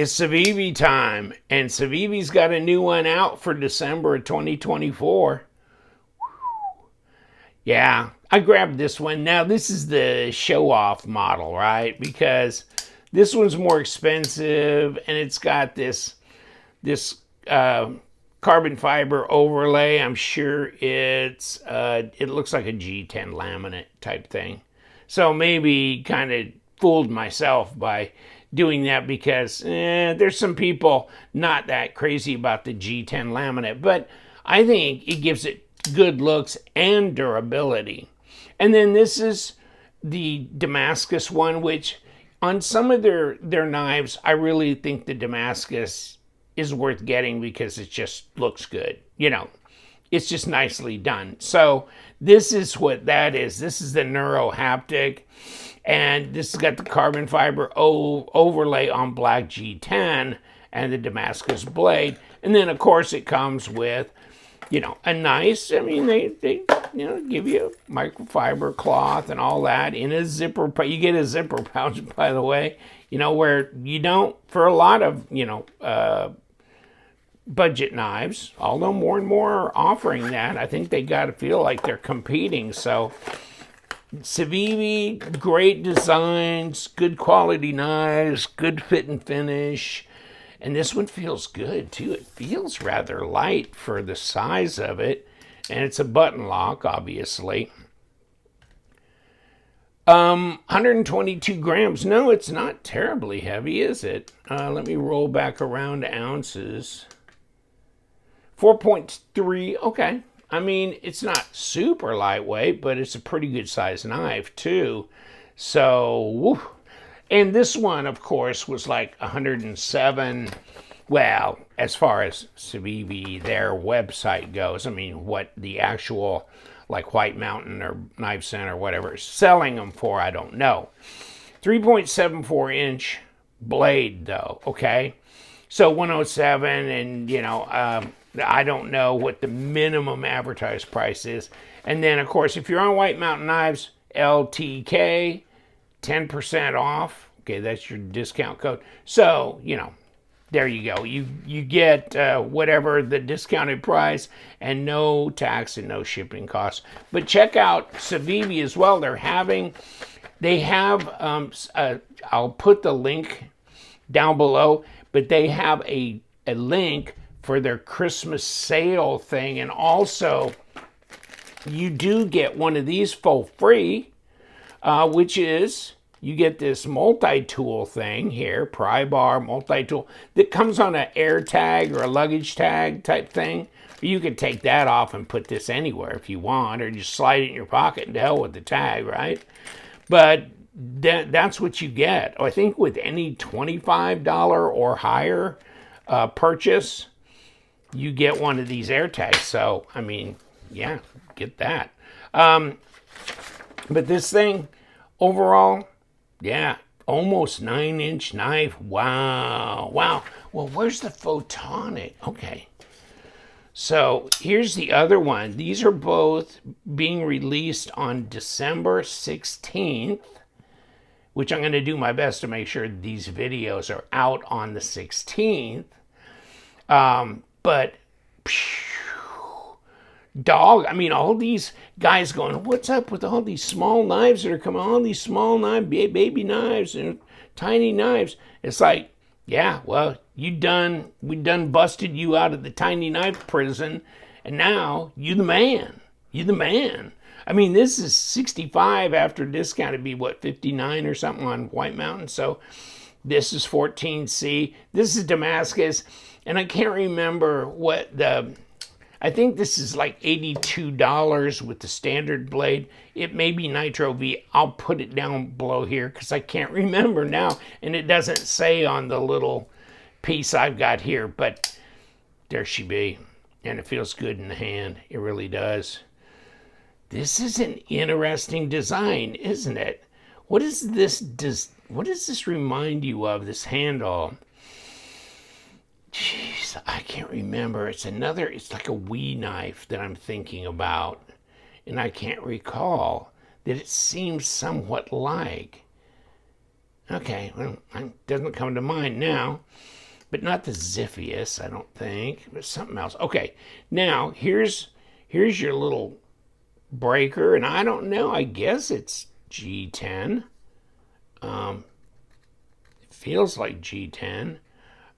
It's Civivi time, and Civivi's got a new one out for December of 2024. Yeah, I grabbed this one. Now, this is the show-off model, right? Because this one's more expensive, and it's got this carbon fiber overlay. I'm sure it looks like a G10 laminate type thing. So maybe kind of fooled myself by doing that because there's some people not that crazy about the G10 laminate, but I think it gives it good looks and durability. And then this is the Damascus one, which on some of their knives, I really think the Damascus is worth getting because it just looks good. You know, it's just nicely done. So this is what that is. This is the Neurohaptic, and this has got the carbon fiber overlay on black G10 and the Damascus blade. And then, of course, it comes with, a nice, they give you microfiber cloth and all that in a zipper. You get a zipper pouch, by the way, where you don't, for a lot of, budget knives, although more and more are offering that. I think they got to feel like they're competing. So Civivi, great designs, good quality knives, good fit and finish. And this one feels good too. It feels rather light for the size of it. And it's a button lock, obviously. 122 grams. No, it's not terribly heavy, is it? Let me roll back around to ounces. 4.3, okay. It's not super lightweight, but it's a pretty good size knife too. So, woo. And this one, of course, was like 107. Well, as far as Civivi, their website goes, what the actual, like White Mountain or Knife Center or whatever, is selling them for, I don't know. 3.74 inch blade, though, okay? So 107, and, I don't know what the minimum advertised price is. And then, of course, if you're on White Mountain Knives, LTK, 10% off. Okay, that's your discount code. So, there you go. You get whatever the discounted price and no tax and no shipping costs. But check out Civivi as well. They have, I'll put the link down below, but they have a link for their Christmas sale thing. And also, you do get one of these for free, which is, you get this multi-tool thing here, pry bar multi-tool, that comes on an air tag or a luggage tag type thing. You can take that off and put this anywhere if you want, or just slide it in your pocket and to hell with the tag, right? But that's what you get. I think with any $25 or higher purchase, you get one of these air tags. So, yeah, get that. But this thing, overall, yeah, almost 9-inch knife. Wow. Well, where's the photonic? Okay. So here's the other one. These are both being released on December 16th, which I'm going to do my best to make sure these videos are out on the 16th. But dog, all these guys going, what's up with all these small knives that are coming, all these small knives, baby knives and tiny knives? It's like, yeah, well, we done busted you out of the tiny knife prison, and now you the man. This is 65 after discount. It'd be 59 or something on White Mountain. So this is 14C. This is Damascus. And I can't remember I think this is like $82 with the standard blade. It may be Nitro V. I'll put it down below here because I can't remember now. And it doesn't say on the little piece I've got here, but there she be. And it feels good in the hand. It really does. This is an interesting design, isn't it? What does this remind you of, this handle? Jeez, I can't remember. It's like a Wii knife that I'm thinking about. And I can't recall that it seems somewhat like. Okay, well, it doesn't come to mind now, but not the Ziphius, I don't think, but something else. Okay, now here's your little breaker, and I don't know, I guess it's G10. It feels like G10.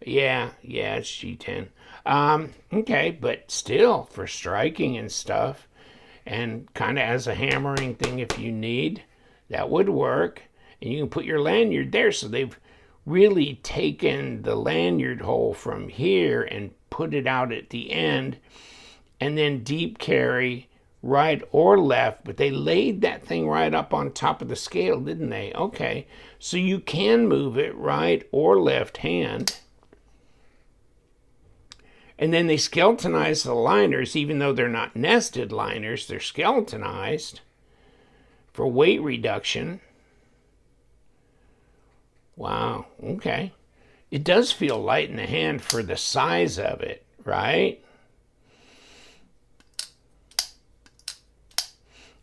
Yeah, it's G10. Okay, but still, for striking and stuff, and kind of as a hammering thing if you need, that would work. And you can put your lanyard there. So they've really taken the lanyard hole from here and put it out at the end, and then deep carry right or left, but they laid that thing right up on top of the scale, didn't they? Okay, so you can move it right or left hand. And then they skeletonized the liners, even though they're not nested liners, they're skeletonized for weight reduction. Wow, okay. It does feel light in the hand for the size of it, right?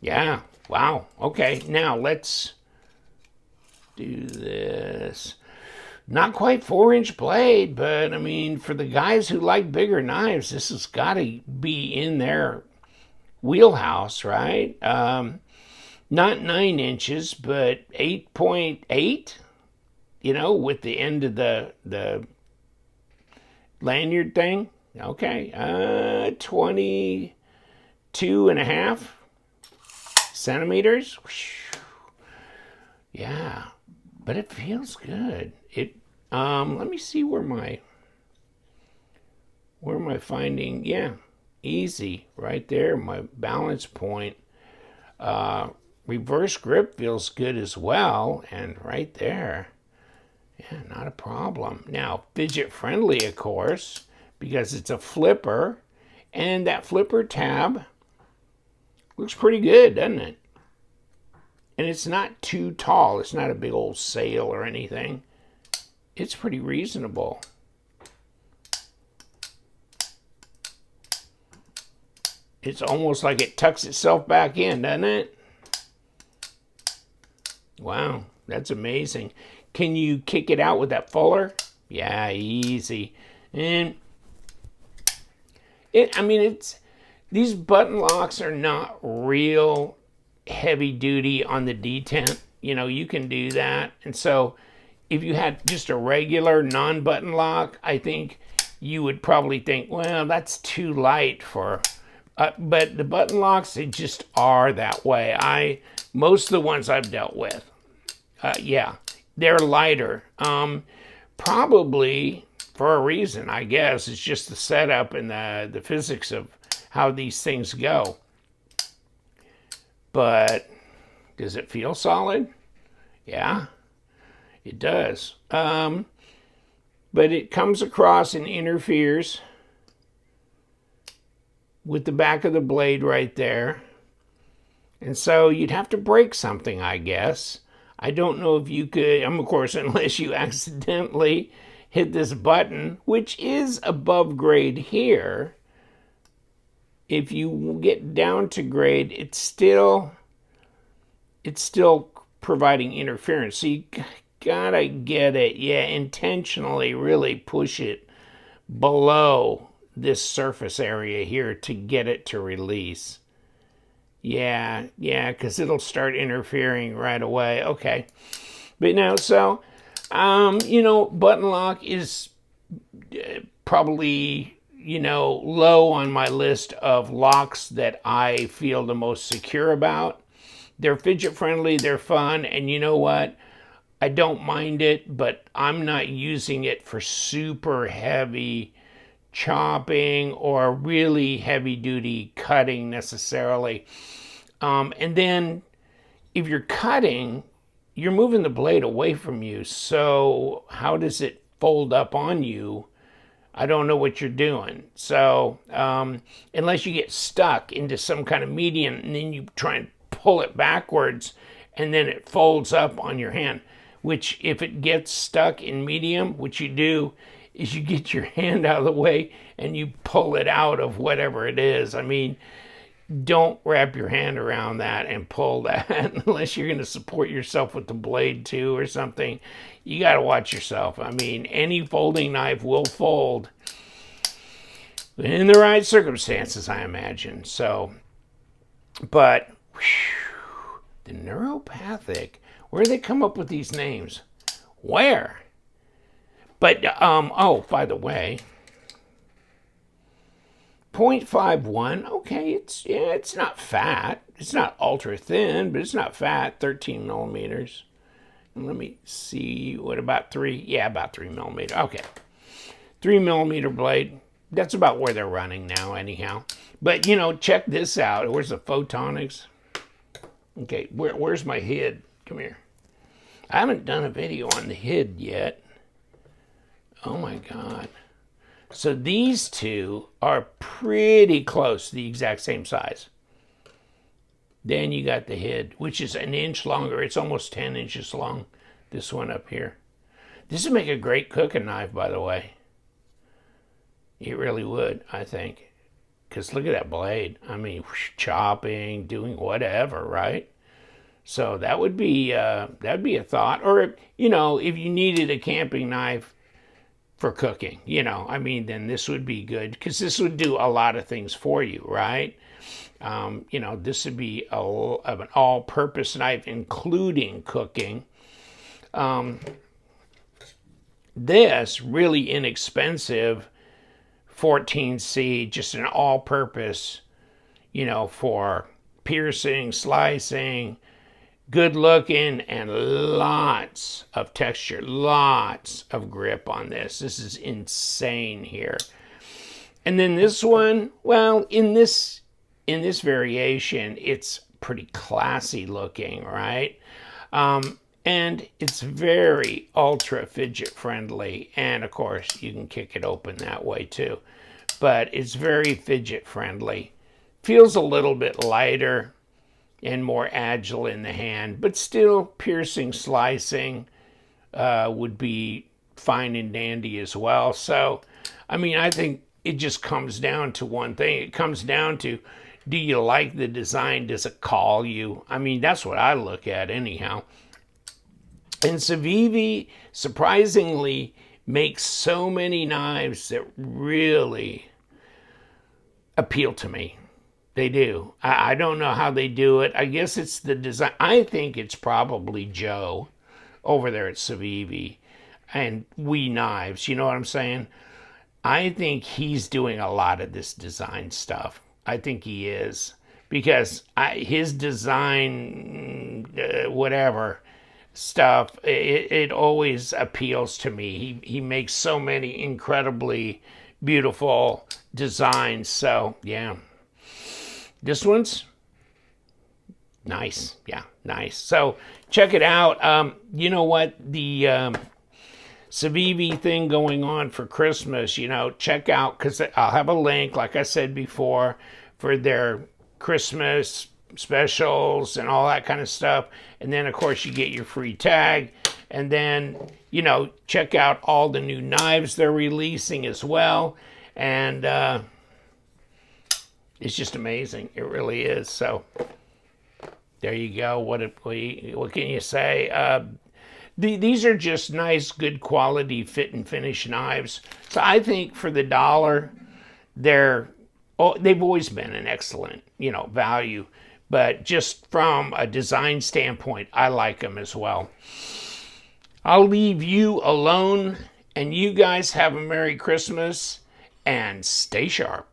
Yeah, wow, okay. Now let's do this. Not quite 4-inch blade, but I mean, for the guys who like bigger knives, this has got to be in their wheelhouse, right? Not 9 inches, but 8.8, you know, with the end of the lanyard thing. Okay, 22.5 centimeters. Yeah, but it feels good. Let me see where am I finding? Yeah, easy right there. My balance point. Reverse grip feels good as well, and right there. Yeah, not a problem. Now, fidget friendly, of course, because it's a flipper, and that flipper tab looks pretty good, doesn't it? And it's not too tall. It's not a big old sail or anything. It's pretty reasonable. It's almost like it tucks itself back in, doesn't it? Wow, that's amazing. Can you kick it out with that fuller? Yeah, easy. And these button locks are not real heavy duty on the detent. You know, you can do that. And so if you had just a regular non-button lock, I think you would probably think, well, that's too light for, but the button locks, they just are that way. Most of the ones I've dealt with, yeah, they're lighter. Probably for a reason, I guess. It's just the setup and the physics of how these things go. But does it feel solid? Yeah. It does. But it comes across and interferes with the back of the blade right there. And so you'd have to break something, I guess. I don't know if you could, of course, unless you accidentally hit this button, which is above grade here. If you get down to grade, it's still providing interference. So you gotta get it, intentionally really push it below this surface area here to get it to release. Yeah, because it'll start interfering right away. Okay. But now, so, button lock is probably, low on my list of locks that I feel the most secure about. They're fidget friendly, they're fun, and you know what? I don't mind it, but I'm not using it for super heavy chopping or really heavy duty cutting necessarily. And then if you're cutting, you're moving the blade away from you. So how does it fold up on you? I don't know what you're doing. So unless you get stuck into some kind of medium and then you try and pull it backwards and then it folds up on your hand, which if it gets stuck in medium, what you do is you get your hand out of the way and you pull it out of whatever it is. I mean, don't wrap your hand around that and pull that unless you're going to support yourself with the blade too or something. You got to watch yourself. I mean, any folding knife will fold in the right circumstances, I imagine. So, but whew, the Neurohaptic, where do they come up with these names? Where? But, oh, by the way, 0.51, okay, it's not fat. It's not ultra thin, but it's not fat, 13 millimeters. And let me see, what about 3? Yeah, about 3 millimeter. Okay, 3 millimeter blade. That's about where they're running now anyhow. But, you know, check this out. Where's the photonics? Okay, where's my head? Come here. I haven't done a video on the head yet. Oh my God. So these two are pretty close, the exact same size. Then you got the head, which is an inch longer. It's almost 10 inches long, this one up here. This would make a great cooking knife, by the way. It really would, I think. Because look at that blade. I mean, chopping, doing whatever, right? So that would be a thought. Or, you know, if you needed a camping knife for cooking, you know, I mean, then this would be good because this would do a lot of things for you, right? You know, this would be an all-purpose knife, including cooking. This really inexpensive 14C, just an all-purpose, you know, for piercing, slicing, good looking, and lots of texture, lots of grip on this. This is insane here. And then this one, well, in this variation, it's pretty classy looking, right? And it's very ultra fidget friendly. And of course, you can kick it open that way too. But it's very fidget friendly. Feels a little bit lighter and more agile in the hand, but still piercing, slicing would be fine and dandy as well. So, I mean, I think it just comes down to one thing. It comes down to, do you like the design? Does it call you? I mean, that's what I look at anyhow. And Civivi, surprisingly, makes so many knives that really appeal to me. They do. I don't know how they do it. I guess it's the design. I think it's probably Joe over there at Civivi and We Knives. You know what I'm saying? I think he's doing a lot of this design stuff. I think he is. Because his design, whatever stuff, it always appeals to me. He makes so many incredibly beautiful designs. So, yeah. This one's nice. Yeah, nice. So check it out. You know what? The Civivi thing going on for Christmas, you know, check out, because I'll have a link, like I said before, for their Christmas specials and all that kind of stuff. And then, of course, you get your free tag. And then, you know, check out all the new knives they're releasing as well. And it's just amazing. It really is. So there you go. What can you say? These are just nice, good quality fit and finish knives. So I think for the dollar, they've always been an excellent, you know, value. But just from a design standpoint, I like them as well. I'll leave you alone, and you guys have a Merry Christmas and stay sharp.